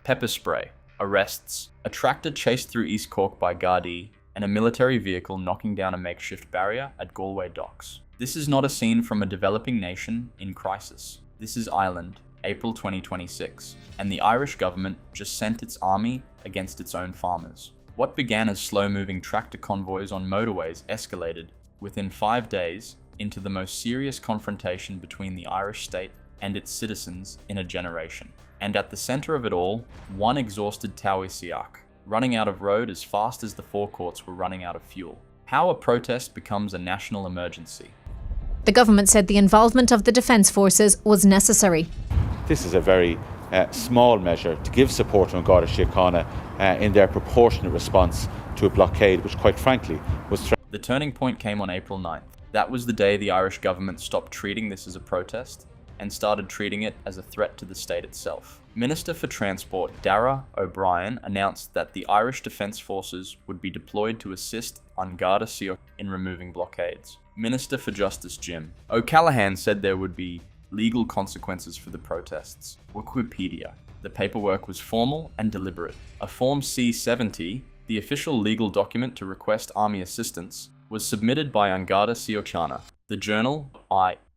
Pepper spray, arrests, a tractor chased through East Cork by Gardaí, and a military vehicle knocking down a makeshift barrier at Galway docks. This is not a scene from a developing nation in crisis. This is Ireland, April 2026, and the Irish government just sent its army against its own farmers. What began as slow-moving tractor convoys on motorways escalated, within 5 days, into the most serious confrontation between the Irish state and its citizens in a generation. And at the centre of it all, one exhausted Taoiseach, running out of road as fast as the forecourts were running out of fuel. How a protest becomes a national emergency. The government said the involvement of the Defence Forces was necessary. This is a very small measure to give support to An Garda Síochána in their proportionate response to a blockade which, quite frankly, was The turning point came on April 9th. That was the day the Irish government stopped treating this as a protest and started treating it as a threat to the state itself. Minister for Transport Darragh O'Brien announced that the Irish Defence Forces would be deployed to assist An Garda Síochána in removing blockades. Minister for Justice Jim O'Callaghan said there would be legal consequences for the protests. Wikipedia. The paperwork was formal and deliberate. A Form C-70, the official legal document to request army assistance, was submitted by An Garda Síochána. The journal,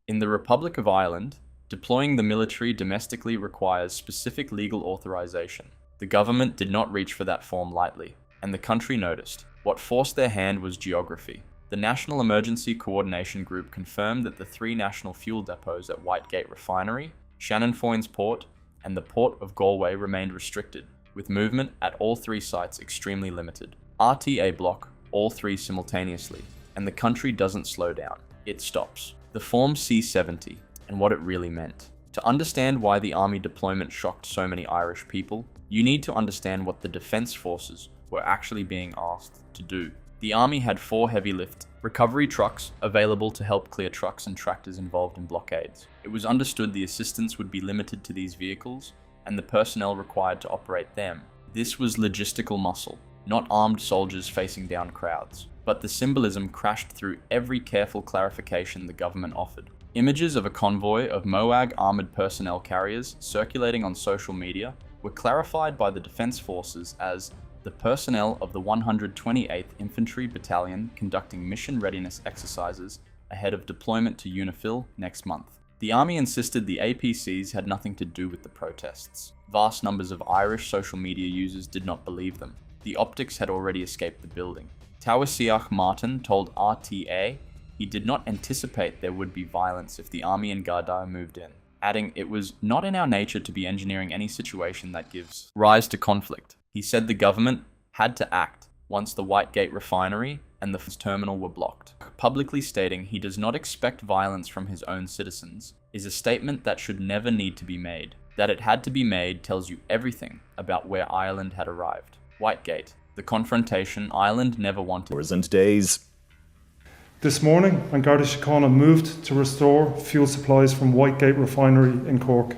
in the Republic of Ireland, deploying the military domestically requires specific legal authorization. The government did not reach for that form lightly, and the country noticed. What forced their hand was geography. The National Emergency Coordination Group confirmed that the 3 national fuel depots at Whitegate Refinery, Shannonfoynes Port, and the Port of Galway remained restricted, with movement at all 3 sites extremely limited. RTA block all 3 simultaneously, and the country doesn't slow down. It stops. The Form C-70, and what it really meant. To understand why the army deployment shocked so many Irish people, you need to understand what the Defence Forces were actually being asked to do. The army had 4 heavy lift recovery trucks available to help clear trucks and tractors involved in blockades. It was understood the assistance would be limited to these vehicles and the personnel required to operate them. This was logistical muscle, not armed soldiers facing down crowds. But the symbolism crashed through every careful clarification the government offered. Images of a convoy of MOAG armoured personnel carriers circulating on social media were clarified by the Defence Forces as the personnel of the 128th Infantry Battalion conducting mission readiness exercises ahead of deployment to UNIFIL next month. The army insisted the APCs had nothing to do with the protests. Vast numbers of Irish social media users did not believe them. The optics had already escaped the building. Taoiseach Martin told RTA he did not anticipate there would be violence if the army and Garda moved in, adding it was not in our nature to be engineering any situation that gives rise to conflict. He said the government had to act once the Whitegate refinery and the terminal were blocked. Publicly stating he does not expect violence from his own citizens is a statement that should never need to be made. That it had to be made tells you everything about where Ireland had arrived. Whitegate, the confrontation Ireland never wanted. Hours and days. This morning, An Garda Síochána moved to restore fuel supplies from Whitegate Refinery in Cork.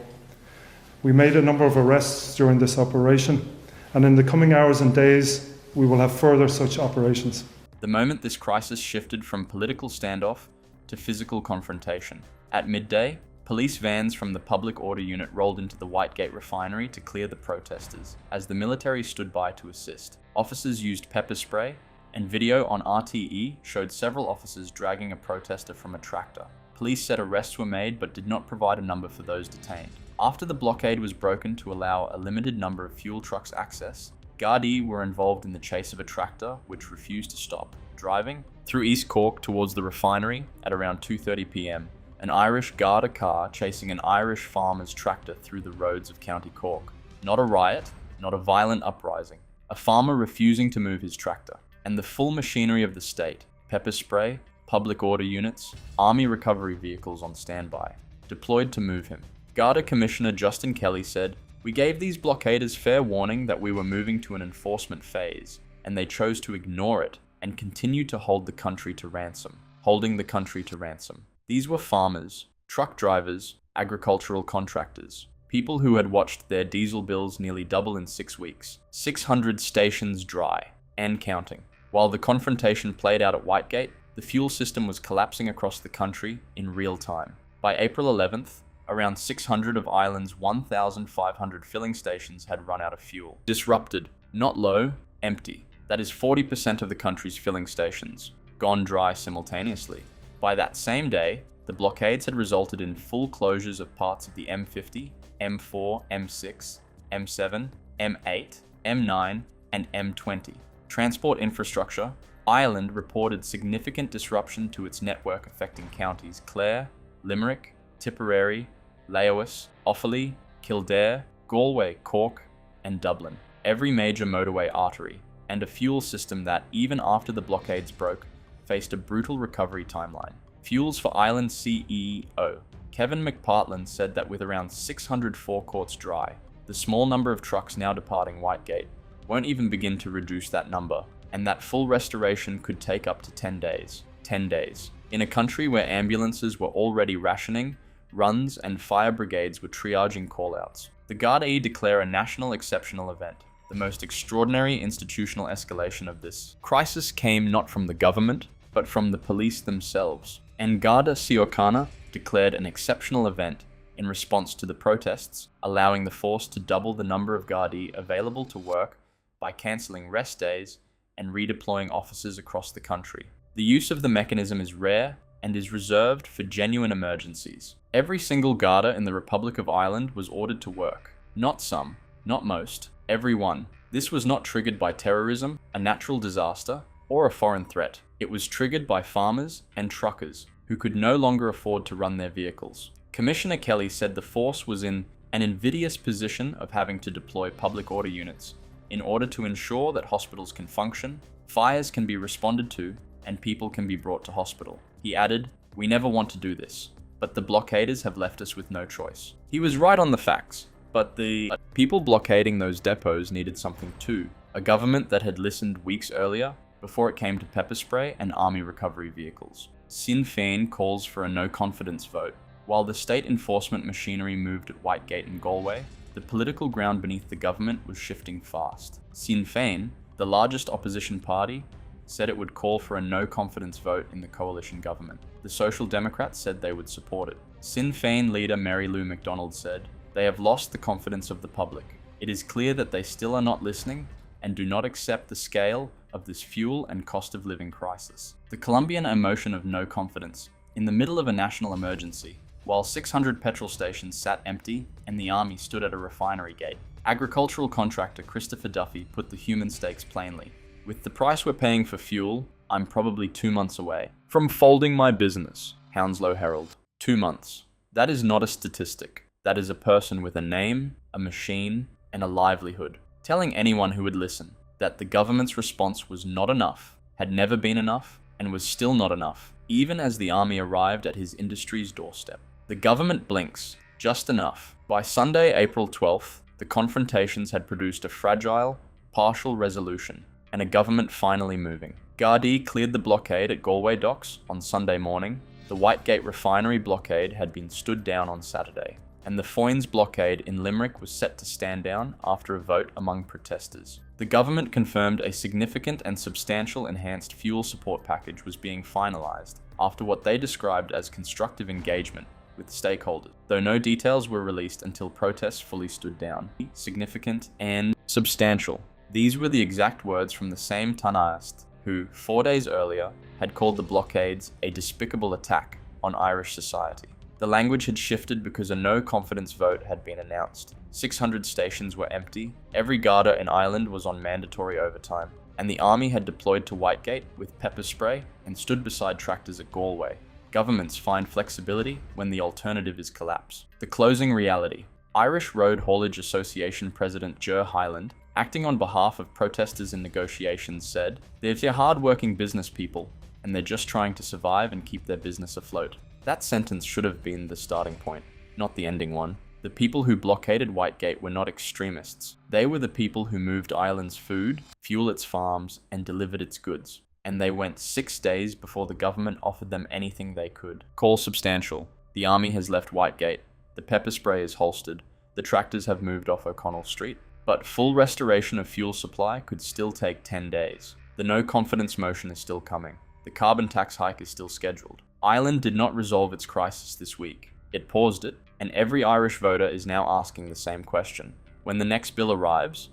We made a number of arrests during this operation, and in the coming hours and days, we will have further such operations. The moment this crisis shifted from political standoff to physical confrontation. At midday, police vans from the Public Order Unit rolled into the Whitegate Refinery to clear the protesters, as the military stood by to assist. Officers used pepper spray, and video on RTE showed several officers dragging a protester from a tractor. Police said arrests were made but did not provide a number for those detained. After the blockade was broken to allow a limited number of fuel trucks access, Gardaí were involved in the chase of a tractor which refused to stop, driving through East Cork towards the refinery at around 2:30 p.m. An Irish Garda car chasing an Irish farmer's tractor through the roads of County Cork. Not a riot, not a violent uprising. A farmer refusing to move his tractor. And the full machinery of the state, pepper spray, public order units, army recovery vehicles on standby, deployed to move him. Garda Commissioner Justin Kelly said, "We gave these blockaders fair warning that we were moving to an enforcement phase, and they chose to ignore it and continue to hold the country to ransom." Holding the country to ransom. These were farmers, truck drivers, agricultural contractors, people who had watched their diesel bills nearly double in 6 weeks, 600 stations dry, and counting. While the confrontation played out at Whitegate, the fuel system was collapsing across the country in real time. By April 11th, around 600 of Ireland's 1,500 filling stations had run out of fuel. Disrupted, not low, empty. That is 40% of the country's filling stations, gone dry simultaneously. By that same day, the blockades had resulted in full closures of parts of the M50, M4, M6, M7, M8, M9, and M20. Transport infrastructure. Ireland reported significant disruption to its network affecting counties Clare, Limerick, Tipperary, Louth, Offaly, Kildare, Galway, Cork, and Dublin. Every major motorway artery, and a fuel system that, even after the blockades broke, faced a brutal recovery timeline. Fuels for Ireland CEO. Kevin McPartland said that with around 600 forecourts dry, the small number of trucks now departing Whitegate won't even begin to reduce that number, and that full restoration could take up to 10 days. 10 days. In a country where ambulances were already rationing, runs and fire brigades were triaging callouts. The Gardaí declare a national exceptional event. The most extraordinary institutional escalation of this crisis came not from the government, but from the police themselves. And Garda Síochána declared an exceptional event in response to the protests, allowing the force to double the number of Gardaí available to work by cancelling rest days and redeploying officers across the country. The use of the mechanism is rare and is reserved for genuine emergencies. Every single Garda in the Republic of Ireland was ordered to work. Not some, not most, every one. This was not triggered by terrorism, a natural disaster, or a foreign threat. It was triggered by farmers and truckers who could no longer afford to run their vehicles. Commissioner Kelly said the force was in an invidious position of having to deploy public order units in order to ensure that hospitals can function, fires can be responded to, and people can be brought to hospital. He added, "We never want to do this, but the blockaders have left us with no choice." He was right on the facts, but the people blockading those depots needed something too. A government that had listened weeks earlier, before it came to pepper spray and army recovery vehicles. Sinn Féin calls for a no-confidence vote. While the state enforcement machinery moved at Whitegate and Galway, the political ground beneath the government was shifting fast. Sinn Féin, the largest opposition party, said it would call for a no-confidence vote in the coalition government. The Social Democrats said they would support it. Sinn Féin leader Mary Lou McDonald said, "They have lost the confidence of the public. It is clear that they still are not listening and do not accept the scale of this fuel and cost of living crisis." The Colombian emotion of no confidence, in the middle of a national emergency, while 600 petrol stations sat empty and the army stood at a refinery gate. Agricultural contractor Christopher Duffy put the human stakes plainly. "With the price we're paying for fuel, I'm probably 2 months away from folding my business." Hounslow Herald. 2 months. That is not a statistic. That is a person with a name, a machine, and a livelihood, telling anyone who would listen that the government's response was not enough, had never been enough, and was still not enough, even as the army arrived at his industry's doorstep. The government blinks, just enough. By Sunday, April 12th, the confrontations had produced a fragile, partial resolution, and a government finally moving. Gardaí cleared the blockade at Galway docks on Sunday morning. The Whitegate refinery blockade had been stood down on Saturday, and the Foynes blockade in Limerick was set to stand down after a vote among protesters. The government confirmed a significant and substantial enhanced fuel support package was being finalised after what they described as constructive engagement with stakeholders, though no details were released until protests fully stood down. Significant and substantial. These were the exact words from the same Tánaiste who, 4 days earlier, had called the blockades a despicable attack on Irish society. The language had shifted because a no-confidence vote had been announced. 600 stations were empty, every Garda in Ireland was on mandatory overtime, and the army had deployed to Whitegate with pepper spray and stood beside tractors at Galway. Governments find flexibility when the alternative is collapse. The closing reality. Irish Road Haulage Association President Ger Hyland, acting on behalf of protesters in negotiations, said, "They're hard-working business people, and they're just trying to survive and keep their business afloat." That sentence should have been the starting point, not the ending one. The people who blockaded Whitegate were not extremists. They were the people who moved Ireland's food, fueled its farms, and delivered its goods. And they went 6 days before the government offered them anything they could. Call substantial. The army has left Whitegate. The pepper spray is holstered. The tractors have moved off O'Connell Street. But full restoration of fuel supply could still take 10 days. The no confidence motion is still coming. The carbon tax hike is still scheduled. Ireland did not resolve its crisis this week. It paused it, and every Irish voter is now asking the same question. When the next bill arrives,